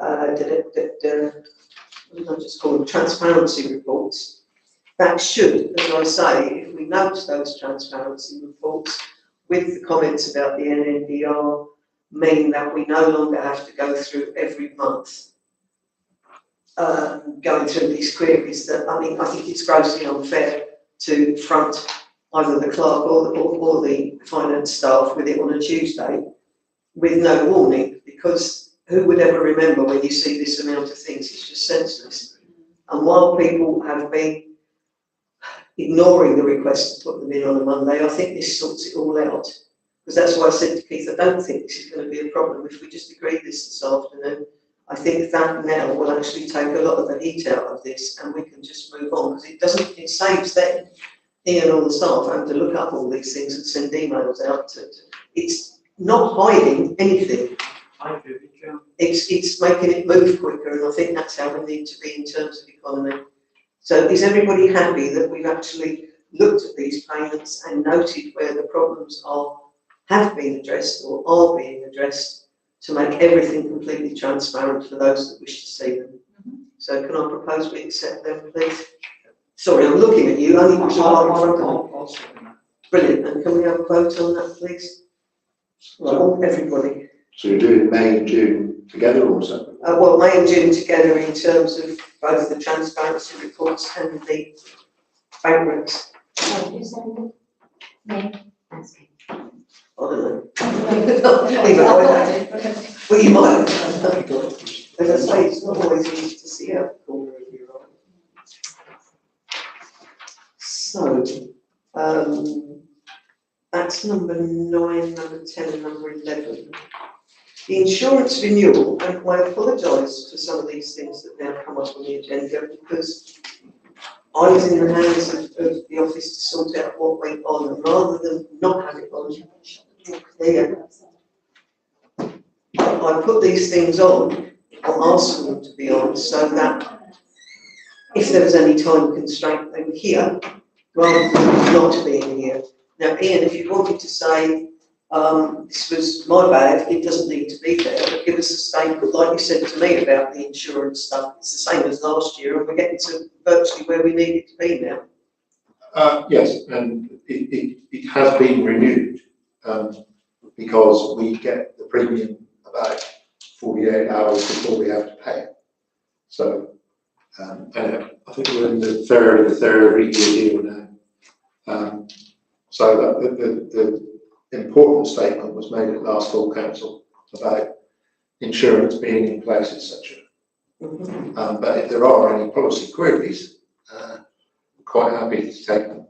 S1: what did I just call them, transparency reports, that should, as I say, if we note those transparency reports with the comments about the NNBR, mean that we no longer have to go through every month going through these queries. That, I mean, I think it's grossly unfair to front either the clerk or the finance staff with it on a Tuesday with no warning, because who would ever remember when you see this amount of things? It's just senseless. And while people have been ignoring the request to put them in on a Monday, I think this sorts it all out. Because that's why I said to Keith, I don't think this is going to be a problem if we just agreed this afternoon. I think that now will actually take a lot of the heat out of this, and we can just move on, because it saves them, Ian, all the staff, having to look up all these things and send emails out it's not hiding anything.
S6: I agree with you.
S1: It's making it move quicker, and I think that's how we need to be in terms of economy. So is everybody happy that we've actually looked at these payments and noted where the problems have been addressed or are being addressed, to make everything completely transparent for those that wish to see them? So can I propose we accept them, please? Sorry, I'm looking at you, only because you are in front of me.
S6: I'll second that.
S1: Brilliant, and can we have a vote on that, please? Right, everybody.
S2: So you're doing May and June together or something?
S1: Well, May and June together in terms of both the transparency reports and the bank recs.
S7: Oh, who seconded? Me. That's okay.
S1: I don't know. Either way. Well, you might have. As I say, it's not always easy to see out the corner of your eye. So, that's number 9, number 10 and number 11. The insurance renewal, and I apologise for some of these things that now come up on the agenda, because I was in the hands of the office to sort out what went on, and rather than not have it on there, I put these things on, or asked them to be on, so that if there was any time constraint, they were here, rather than not being here. Now, Ian, if you wanted to say, this was my bad, it doesn't need to be there, but give us a statement, like you said to me about the insurance stuff. It's the same as last year, and we're getting to virtually where we need it to be now.
S2: Yes, and it has been renewed, because we get the premium about 48 hours before we have to pay it. So, and I think we're in the third year deal now. So that the important statement was made at last full council about insurance being in place, etc. But if there are any policy queries, I'm quite happy to take them.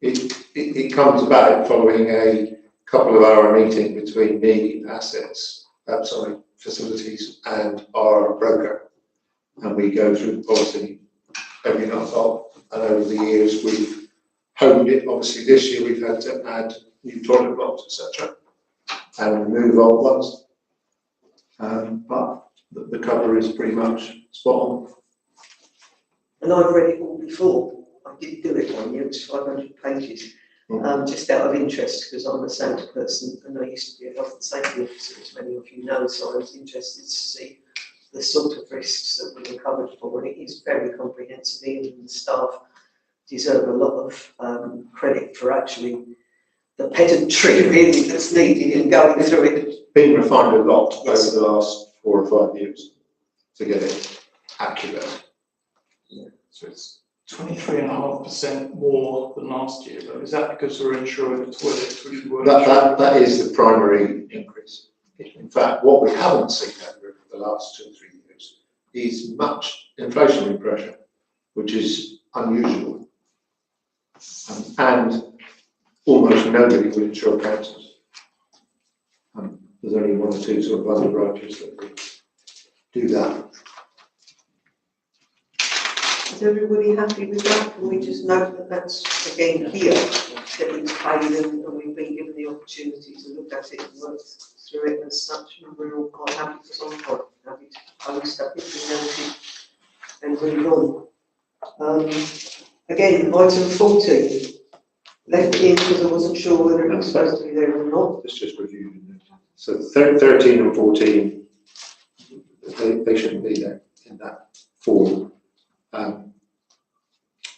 S2: It comes about following a couple of hour meeting between me, facilities, and our broker, and we go through the policy every month on. And over the years we've honed it. Obviously this year we've had to add new toilet blocks, etc., and remove old ones. But the cover is pretty much spot on.
S1: And I've read it all before. I did do it one year, it was 500 pages, just out of interest, because I'm a sound person and I used to be a health and safety officer, as many of you know, so I was interested to see the sort of risks that we were covered for, and it is very comprehensive, and the staff deserve a lot of credit for actually the pedantry really that's needed in going through it.
S2: It's been refined a lot
S1: Yes.
S2: over the last 4 or 5 years to get it accurate.
S4: So it's 23.5% more than last year, though. Is that because we're insuring the toilets, which we weren't?
S2: That is the primary increase. In fact, what we haven't seen over the last 2 or 3 years is much inflationary pressure, which is unusual. And almost nobody will insure councils. There's only 1 or 2 sort of underwriters that will do that.
S1: Is everybody happy with that? Can we just note that that's again here, that it's paid and we've been given the opportunity to look at it and work through it as such, and we're all quite happy, because I'm quite happy to post that it's been noted and move on. Again, item 14, left it in because I wasn't sure whether it was supposed to be there or not.
S2: It's just reviewed. Isn't it? So 13 and 14, they shouldn't be there in that form. And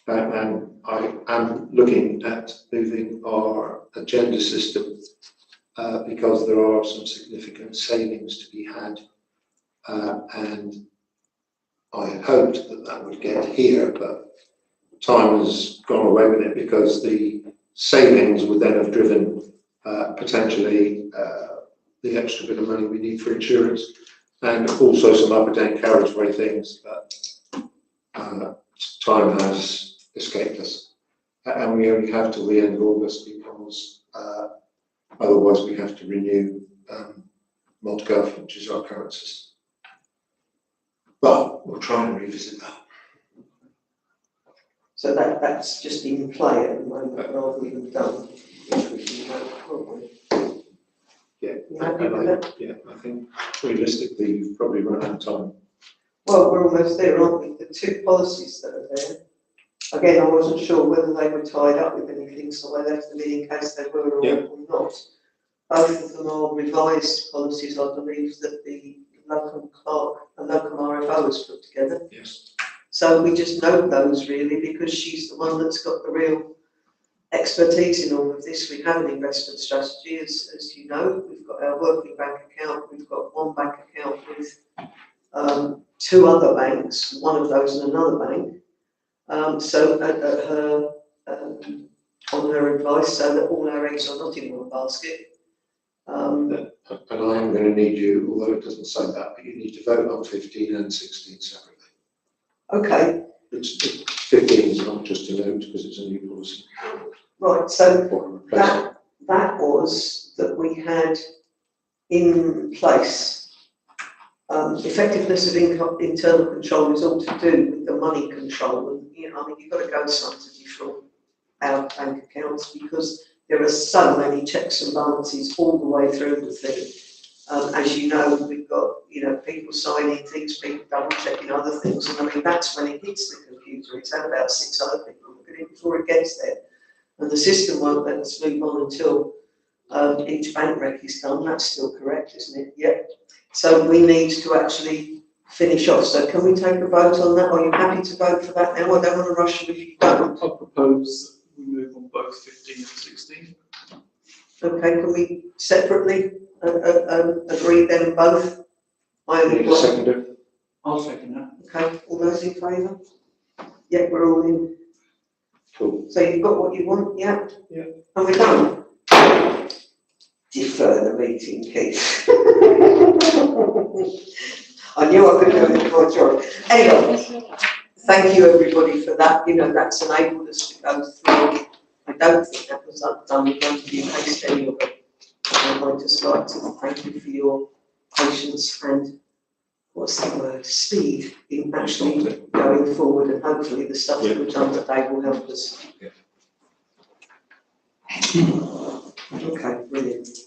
S2: I am looking at moving our agenda system because there are some significant savings to be had, and I had hoped that would get here, but time has gone away with it because the savings would then have driven potentially the extra bit of money we need for insurance and also some up and down carriageway things, but time has escaped us. And we only have till the end of August because otherwise we have to renew ModGov, which is our current system. But we'll try and revisit that.
S1: So that's just in play at the moment, rather than done, which we can have, can't we?
S2: Yeah,
S1: You happy with that?
S2: yeah, I think realistically you've probably run out of time.
S1: Well, we're almost there, aren't we? The two policies that are there. Again, I wasn't sure whether they were tied up with anything, so I left them in case they were or not. Both of them are revised policies, I believe, that the local clerk and local RFO has put together.
S2: Yes.
S1: So we just note those really because she's the one that's got the real expertise in all of this. We have an investment strategy, as you know. We've got our working bank account. We've got one bank account with two other banks, one of those in another bank. So at her, on her advice, so that all our eggs are not in one basket.
S2: And I am going to need you, although it doesn't say that, but you need to vote on 15 and 16 separately.
S1: Okay,
S2: It's 15 is not just a note because it's a new policy.
S1: right, so
S2: Or a replacement.
S1: that was that we had in place. Effectiveness of internal control is all to do with the money control, and I mean you've got to go something from our bank accounts because there are so many checks and balances all the way through the thing. As you know, we've got people signing things, people double checking other things, and I mean that's when it hits the computer. It's had about 6 other people look at it before it gets there, and the system won't let us move on until each bank rec is done. That's still correct, isn't it? Yep. So we need to actually finish off. So can we take a vote on that? Are you happy to vote for that now? I don't want to rush you if you don't.
S4: I propose that we move on both 15 and 16.
S1: Okay, can we separately agree then both? I only
S2: Need a
S1: want,
S2: seconder?
S6: I'll second that.
S1: okay, all those in favour? Yeah, we're all in.
S2: Cool.
S1: So you've got what you want, yeah?
S2: Yeah.
S1: And we're done. Defer the meeting, Keith. I knew I could do it before John. Anyway, thank you everybody for that. That's enabled us to go through. I don't think that was done with the case study of it. I'd just like to thank you for your patience and what's the word? Speed in actually going forward, and hopefully the stuff that we've done today will help us.
S2: Yeah.
S1: Okay, brilliant.